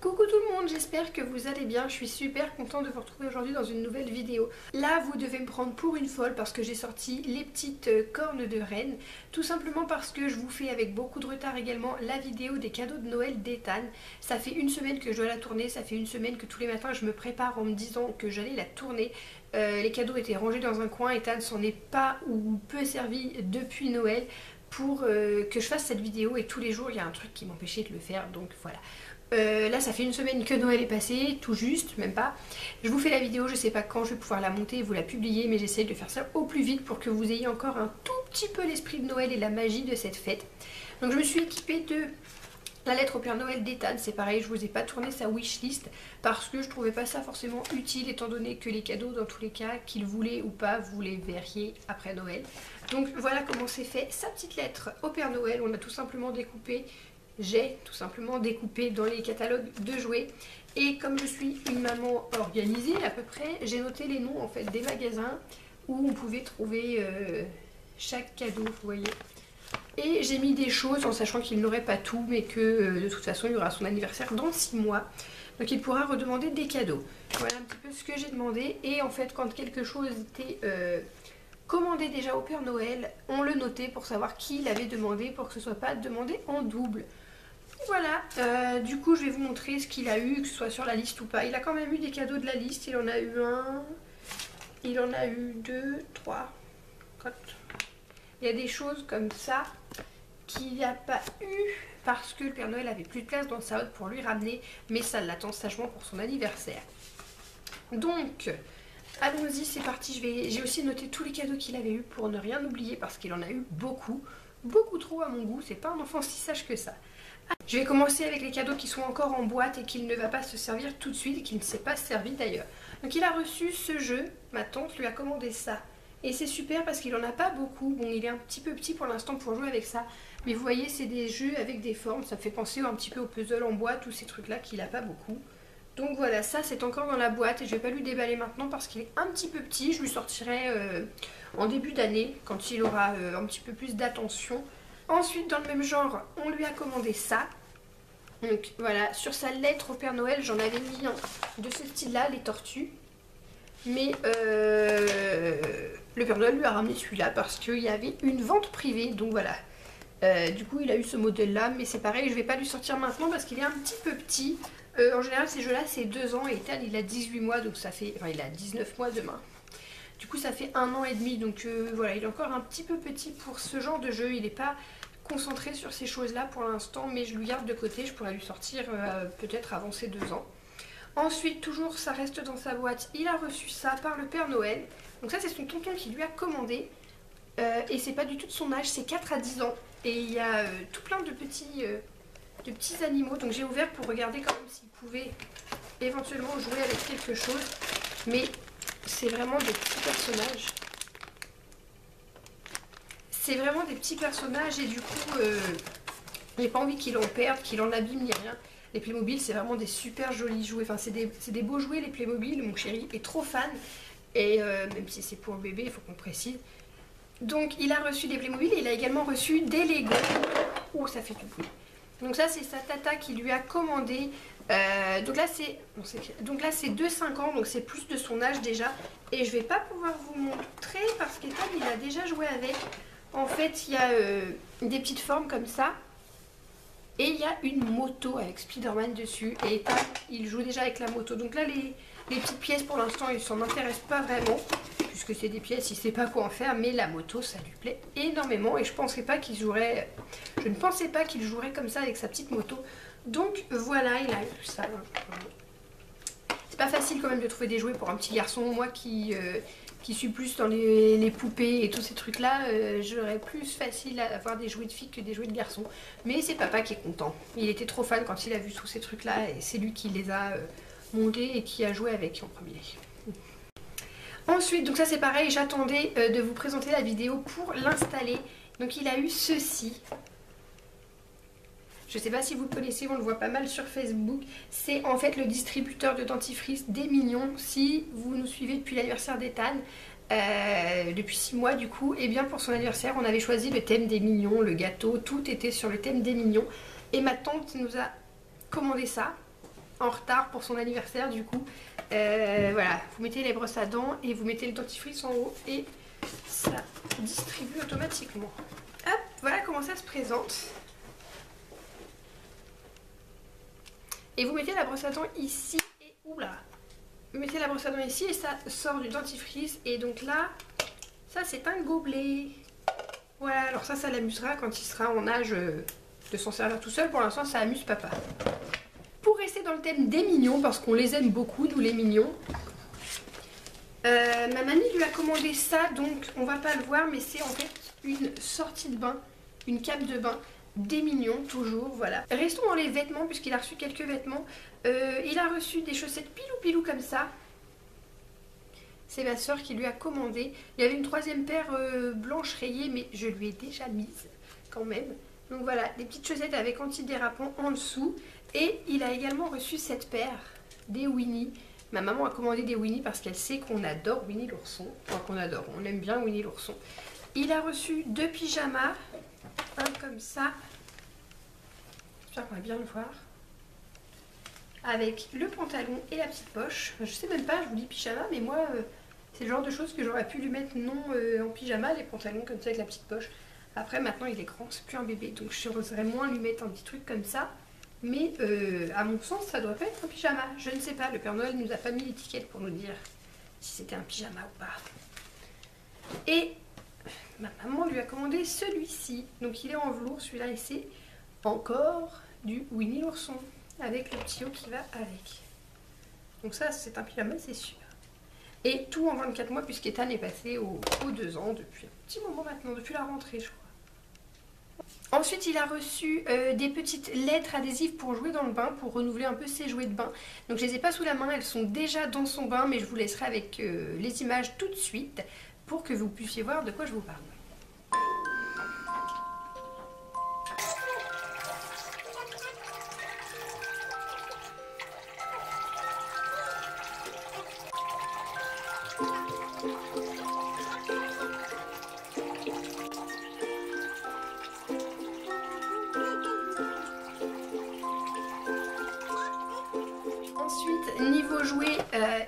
Coucou tout le monde, j'espère que vous allez bien, je suis super contente de vous retrouver aujourd'hui dans une nouvelle vidéo. Là vous devez me prendre pour une folle parce que j'ai sorti les petites cornes de reine, tout simplement parce que je vous fais avec beaucoup de retard également la vidéo des cadeaux de Noël d'Ethan. Ça fait une semaine que je dois la tourner, ça fait une semaine que tous les matins je me prépare en me disant que j'allais la tourner. Les cadeaux étaient rangés dans un coin, Ethan s'en est pas ou peu servi depuis Noël pour que je fasse cette vidéo et tous les jours il y a un truc qui m'empêchait de le faire, donc voilà. Là ça fait une semaine que Noël est passé, tout juste, même pas. Je vous fais la vidéo, je sais pas quand je vais pouvoir la monter et vous la publier, mais j'essaye de faire ça au plus vite pour que vous ayez encore un tout petit peu l'esprit de Noël et la magie de cette fête. Donc je me suis équipée de la lettre au Père Noël d'Ethan, c'est pareil, je vous ai pas tourné sa wishlist parce que je trouvais pas ça forcément utile étant donné que les cadeaux dans tous les cas, qu'il voulait ou pas, vous les verriez après Noël. Donc voilà comment c'est fait, sa petite lettre au Père Noël, on a tout simplement découpé. J'ai tout simplement découpé dans les catalogues de jouets et comme je suis une maman organisée à peu près, j'ai noté les noms en fait des magasins où on pouvait trouver chaque cadeau, vous voyez. Et j'ai mis des choses en sachant qu'il n'aurait pas tout mais que de toute façon il y aura son anniversaire dans 6 mois. Donc il pourra redemander des cadeaux. Voilà un petit peu ce que j'ai demandé et en fait quand quelque chose était commandé déjà au Père Noël, on le notait pour savoir qui l'avait demandé pour que ce soit pas demandé en double. Voilà, du coup je vais vous montrer ce qu'il a eu, que ce soit sur la liste ou pas. Il a quand même eu des cadeaux de la liste, il en a eu un, il en a eu 2, 3, 4. Il y a des choses comme ça qu'il n'a pas eu parce que le Père Noël avait plus de place dans sa hotte pour lui ramener, mais ça l'attend sagement pour son anniversaire. Donc, allons-y, c'est parti. J'ai aussi noté tous les cadeaux qu'il avait eu pour ne rien oublier parce qu'il en a eu beaucoup, beaucoup trop à mon goût. C'est pas un enfant si sage que ça. Je vais commencer avec les cadeaux qui sont encore en boîte et qu'il ne va pas se servir tout de suite et qu'il ne s'est pas servi d'ailleurs. Donc il a reçu ce jeu, ma tante lui a commandé ça. Et c'est super parce qu'il en a pas beaucoup, bon il est un petit peu petit pour l'instant pour jouer avec ça. Mais vous voyez c'est des jeux avec des formes, ça me fait penser un petit peu au puzzle en boîte, tous ces trucs là qu'il a pas beaucoup. Donc voilà, ça c'est encore dans la boîte et je vais pas lui déballer maintenant parce qu'il est un petit peu petit. Je lui sortirai en début d'année quand il aura un petit peu plus d'attention. Ensuite, dans le même genre, on lui a commandé ça. Donc voilà, sur sa lettre au Père Noël, j'en avais mis un de ce style-là, les tortues. Mais le Père Noël lui a ramené celui-là parce qu'il y avait une vente privée. Donc voilà, du coup il a eu ce modèle-là. Mais c'est pareil, je vais pas lui sortir maintenant parce qu'il est un petit peu petit. En général, ces jeux-là, c'est 2 ans et Ethan, il a 18 mois, donc ça fait... Enfin, il a 19 mois demain. Du coup ça fait 1 an et demi, donc voilà, il est encore un petit peu petit pour ce genre de jeu. Il n'est pas concentré sur ces choses là pour l'instant, mais je lui garde de côté, je pourrais lui sortir peut-être avant ses 2 ans. Ensuite, toujours ça reste dans sa boîte, il a reçu ça par le Père Noël. Donc ça c'est son tonton qui lui a commandé, et c'est pas du tout de son âge, c'est 4 à 10 ans. Et il y a tout plein de petits animaux, donc j'ai ouvert pour regarder quand même s'il pouvait éventuellement jouer avec quelque chose. Mais c'est vraiment des petits personnages. C'est vraiment des petits personnages et du coup, j'ai pas envie qu'il en perde, qu'il en abîme ni rien. Les Playmobil, c'est vraiment des super jolis jouets. Enfin, c'est des beaux jouets, les Playmobil. Mon chéri est trop fan. Et même si c'est pour le bébé, il faut qu'on précise. Donc, il a reçu des Playmobil et il a également reçu des Lego. Oh, ça fait du bruit. Donc ça, c'est sa tata qui lui a commandé. Donc là c'est 2-5 ans, donc c'est plus de son âge déjà. Et je vais pas pouvoir vous montrer parce qu'Ethan il a déjà joué avec. En fait il y a des petites formes comme ça. Et il y a une moto avec Spider-Man dessus. Et Ethan il joue déjà avec la moto. Donc là les petites pièces pour l'instant il s'en intéresse pas vraiment. Puisque c'est des pièces, il sait pas quoi en faire. Mais la moto ça lui plaît énormément. Et je pensais pas qu'il jouerait... Je ne pensais pas qu'il jouerait comme ça avec sa petite moto. Donc voilà, il a eu ça. C'est pas facile quand même de trouver des jouets pour un petit garçon. Moi qui suis plus dans les poupées et tous ces trucs là, j'aurais plus facile à avoir des jouets de filles que des jouets de garçons. Mais c'est papa qui est content. Il était trop fan quand il a vu tous ces trucs là et c'est lui qui les a montés et qui a joué avec en premier. Ensuite, donc ça c'est pareil, j'attendais de vous présenter la vidéo pour l'installer. Donc il a eu ceci. Je sais pas si vous le connaissez, on le voit pas mal sur Facebook. C'est en fait le distributeur de dentifrice des Mignons. Si vous nous suivez depuis l'anniversaire d'Ethan, depuis 6 mois du coup, et bien pour son anniversaire, on avait choisi le thème des Mignons, le gâteau, tout était sur le thème des Mignons. Et ma tante nous a commandé ça. en retard pour son anniversaire du coup. Voilà, vous mettez les brosses à dents et vous mettez le dentifrice en haut et ça distribue automatiquement. Hop, voilà comment ça se présente. Et vous mettez la brosse à dents ici et oula. Vous mettez la brosse à dents ici et ça sort du dentifrice. Et donc là, ça c'est un gobelet. Voilà, alors ça l'amusera quand il sera en âge de s'en servir tout seul. Pour l'instant, ça amuse papa. Pour rester dans le thème des mignons, parce qu'on les aime beaucoup, nous les mignons, ma mamie lui a commandé ça, donc on va pas le voir, mais c'est en fait une sortie de bain, une cape de bain, des mignons toujours, voilà. Restons dans les vêtements, puisqu'il a reçu quelques vêtements. Il a reçu des chaussettes pilou-pilou comme ça. C'est ma soeur qui lui a commandé. Il y avait une troisième paire blanche rayée, mais je lui ai déjà mise quand même. Donc voilà, des petites chaussettes avec antidérapant en dessous. Et il a également reçu cette paire, des Winnie. Ma maman a commandé des Winnie parce qu'elle sait qu'on adore Winnie l'ourson. Enfin qu'on adore, on aime bien Winnie l'ourson. Il a reçu 2 pyjamas, un comme ça. J'espère qu'on va bien le voir. Avec le pantalon et la petite poche. Je sais même pas, je vous dis pyjama, mais moi, c'est le genre de choses que j'aurais pu lui mettre non en pyjama, les pantalons comme ça avec la petite poche. Après, maintenant, il est grand, c'est plus un bébé, donc je oserais moins lui mettre un petit truc comme ça. Mais à mon sens, ça doit pas être un pyjama. Je ne sais pas, le Père Noël nous a pas mis l'étiquette pour nous dire si c'était un pyjama ou pas. Et ma maman lui a commandé celui-ci. Donc il est en velours, celui-là, et c'est encore du Winnie l'ourson. Avec le petit haut qui va avec. Donc ça, c'est un pyjama, c'est sûr. Et tout en 24 mois, puisqu'Ethan est passé aux 2 ans depuis un petit moment maintenant, depuis la rentrée, je crois. Ensuite, il a reçu des petites lettres adhésives pour jouer dans le bain, pour renouveler un peu ses jouets de bain. Donc je les ai pas sous la main, elles sont déjà dans son bain, mais je vous laisserai avec les images tout de suite pour que vous puissiez voir de quoi je vous parle. Ensuite, niveau jouet,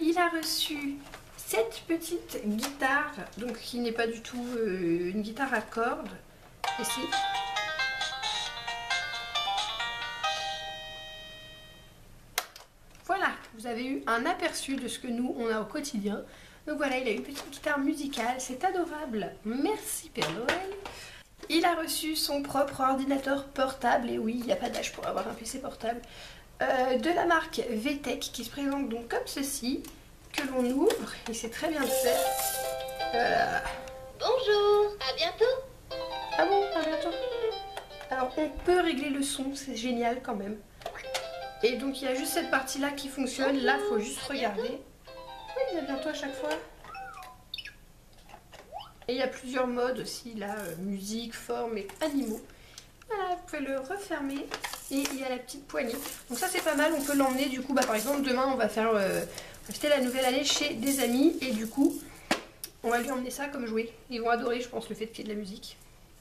il a reçu cette petite guitare, donc qui n'est pas du tout une guitare à cordes. Ici. Voilà, vous avez eu un aperçu de ce que nous on a au quotidien. Donc voilà, il a une petite guitare musicale, c'est adorable. Merci Père Noël. Il a reçu son propre ordinateur portable, et oui, il n'y a pas d'âge pour avoir un PC portable. De la marque VTech qui se présente donc comme ceci, que l'on ouvre et c'est très bien fait. Bonjour, à bientôt. Ah bon, à bientôt. Alors on peut régler le son, c'est génial quand même. Et donc il y a juste cette partie là qui fonctionne, là il faut juste regarder. Oui, à bientôt à chaque fois. Et il y a plusieurs modes aussi là, musique, forme et animaux. Voilà, vous pouvez le refermer et il y a la petite poignée. Donc ça c'est pas mal, on peut l'emmener du coup, par exemple demain on va faire fêter la nouvelle année chez des amis et du coup on va lui emmener ça comme jouet. Ils vont adorer je pense le fait qu'il y ait de la musique.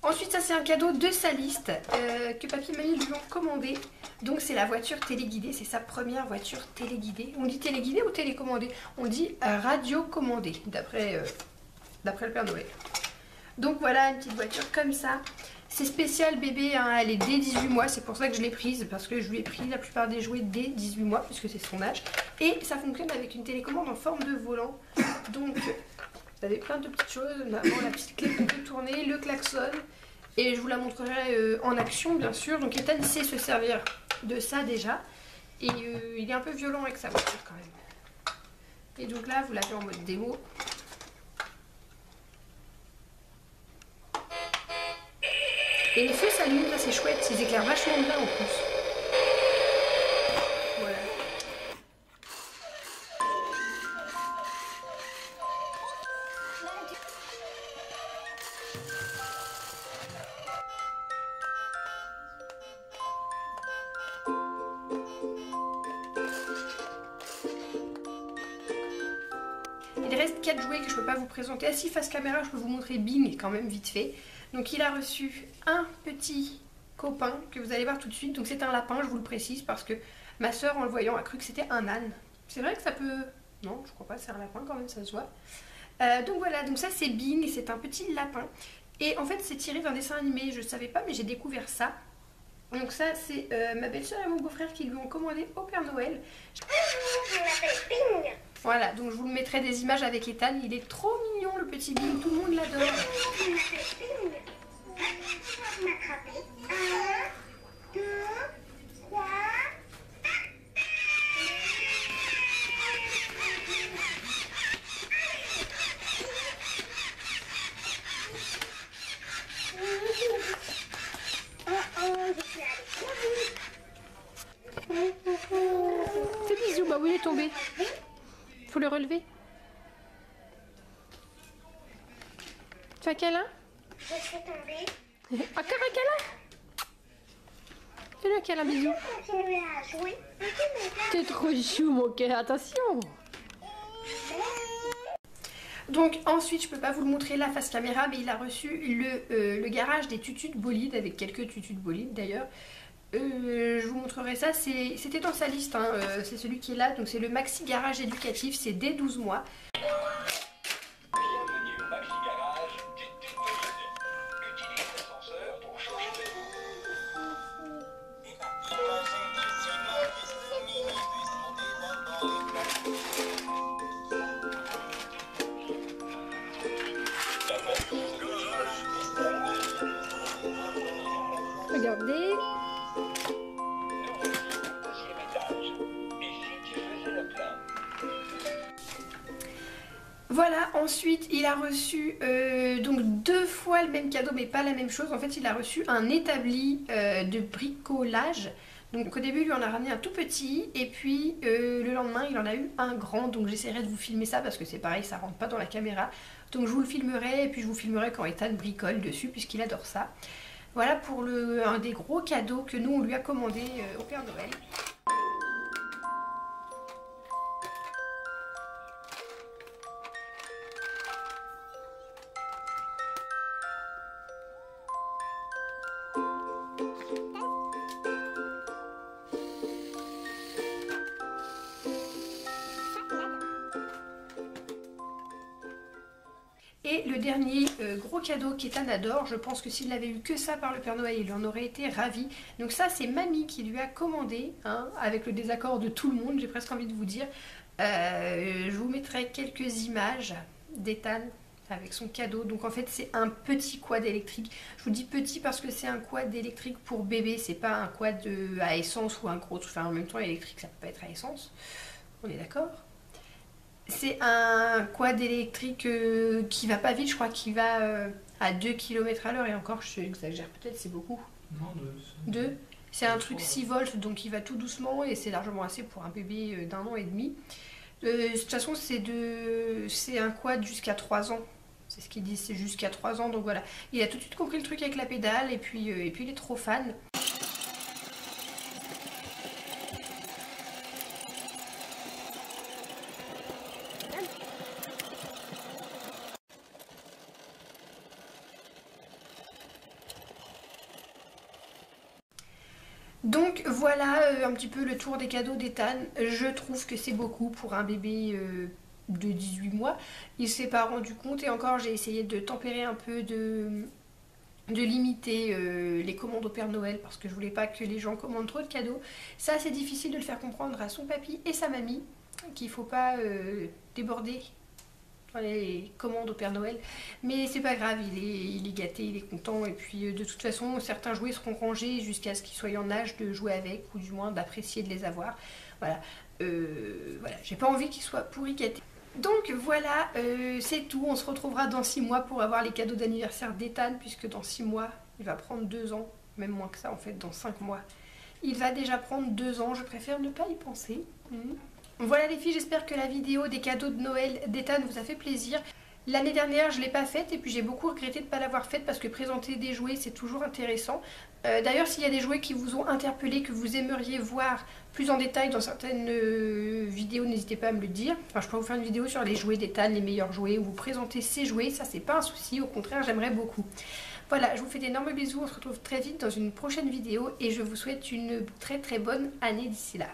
Ensuite ça c'est un cadeau de sa liste que papy et mamie lui ont commandé. Donc c'est la voiture téléguidée, c'est sa première voiture téléguidée. On dit téléguidée ou télécommandée? On dit radiocommandée d'après le Père Noël. Donc voilà une petite voiture comme ça. C'est spécial bébé, hein, elle est dès 18 mois, c'est pour ça que je l'ai prise, parce que je lui ai pris la plupart des jouets dès 18 mois, puisque c'est son âge. Et ça fonctionne avec une télécommande en forme de volant. Donc, vous avez plein de petites choses, notamment la petite clé qu'on peut tourner, le klaxon. Et je vous la montrerai en action, bien sûr. Donc Ethan sait se servir de ça déjà. Et il est un peu violent avec sa voiture quand même. Et donc là, vous l'avez en mode démo. Et les feux s'allument, là c'est chouette, ils éclairent vachement bien en plus. Voilà. Il reste 4 jouets que je ne peux pas vous présenter. Ah si, face caméra, je peux vous montrer Bing quand même vite fait. Donc il a reçu un petit copain que vous allez voir tout de suite. Donc c'est un lapin, je vous le précise, parce que Ma soeur en le voyant a cru que c'était un âne. C'est vrai que ça peut... Non, je crois pas, c'est un lapin quand même, ça se voit. Donc voilà, donc ça c'est Bing, c'est un petit lapin. Et en fait c'est tiré d'un dessin animé, je savais pas mais j'ai découvert ça. Donc ça c'est ma belle-sœur et mon beau-frère qui lui ont commandé au Père Noël. Je m'appelle Bing. Voilà, donc je vous mettrai des images avec Ethan, il est trop mignon le petit Bing, tout le monde l'adore. Je m'appelle Bing. M'attraper. 1, 2, 3. C'est bisou, bah oui il est tombé. Faut le relever. Tu fais un câlin? Je suis tombée. Encore un câlin? Fais-le un câlin, bisou. Continuer à jouer. T'es trop chou mon cœur, attention. Donc ensuite, je peux pas vous le montrer la face caméra, mais il a reçu le garage des tutus de bolide, avec quelques tutus de bolide d'ailleurs. Je vous montrerai ça, c'était dans sa liste, hein, c'est celui qui est là, donc c'est le Maxi Garage éducatif, c'est dès 12 mois. Bienvenue au Maxi Garage des Bolide. Utilise l'ascenseur pour changer Regardez. Voilà, ensuite il a reçu donc 2 fois le même cadeau mais pas la même chose. En fait il a reçu un établi de bricolage. Donc au début il lui en a ramené un tout petit et puis le lendemain il en a eu un grand. Donc j'essaierai de vous filmer ça parce que c'est pareil, ça rentre pas dans la caméra. Donc je vous le filmerai et puis je vous filmerai quand Ethan bricole dessus puisqu'il adore ça. Voilà pour un des gros cadeaux que nous on lui a commandé au Père Noël. Et le dernier gros cadeau qu'Ethan adore, je pense que s'il n'avait eu que ça par le Père Noël, il en aurait été ravi. Donc ça c'est Mamie qui lui a commandé, hein, avec le désaccord de tout le monde, j'ai presque envie de vous dire. Je vous mettrai quelques images d'Ethan avec son cadeau. Donc en fait c'est un petit quad électrique. Je vous dis petit parce que c'est un quad électrique pour bébé, c'est pas un quad à essence ou un gros, enfin en même temps électrique ça peut pas être à essence, on est d'accord? C'est un quad électrique qui va pas vite, je crois qu'il va à 2 km/h et encore je exagère peut-être, c'est beaucoup. Non, 2. C'est un truc 6 volts donc il va tout doucement et c'est largement assez pour un bébé d'1 an et demi. De toute façon c'est un quad jusqu'à 3 ans. C'est ce qu'ils disent, c'est jusqu'à 3 ans donc voilà. Il a tout de suite compris le truc avec la pédale et puis il est trop fan. Donc voilà un petit peu le tour des cadeaux d'Ethan. Je trouve que c'est beaucoup pour un bébé de 18 mois. Il s'est pas rendu compte et encore j'ai essayé de tempérer un peu, de limiter les commandes au Père Noël parce que je voulais pas que les gens commandent trop de cadeaux. Ça c'est difficile de le faire comprendre à son papy et sa mamie qu'il faut pas déborder les commandes au Père Noël, mais c'est pas grave, il est gâté, il est content et puis de toute façon certains jouets seront rangés jusqu'à ce qu'ils soient en âge de jouer avec ou du moins d'apprécier de les avoir. Voilà, voilà. J'ai pas envie qu'ils soient pourris gâtés. Donc voilà, c'est tout, on se retrouvera dans 6 mois pour avoir les cadeaux d'anniversaire d'Ethan puisque dans 6 mois il va prendre 2 ans, même moins que ça en fait, dans 5 mois. Il va déjà prendre 2 ans, je préfère ne pas y penser. Voilà les filles, j'espère que la vidéo des cadeaux de Noël d'Ethan vous a fait plaisir. L'année dernière je ne l'ai pas faite et puis j'ai beaucoup regretté de ne pas l'avoir faite parce que présenter des jouets c'est toujours intéressant. D'ailleurs s'il y a des jouets qui vous ont interpellé, que vous aimeriez voir plus en détail dans certaines vidéos, n'hésitez pas à me le dire. Enfin je pourrais vous faire une vidéo sur les jouets d'Ethan, les meilleurs jouets, où vous présentez ces jouets, ça c'est pas un souci, au contraire j'aimerais beaucoup. Voilà, je vous fais d'énormes bisous, on se retrouve très vite dans une prochaine vidéo et je vous souhaite une très très bonne année d'ici là.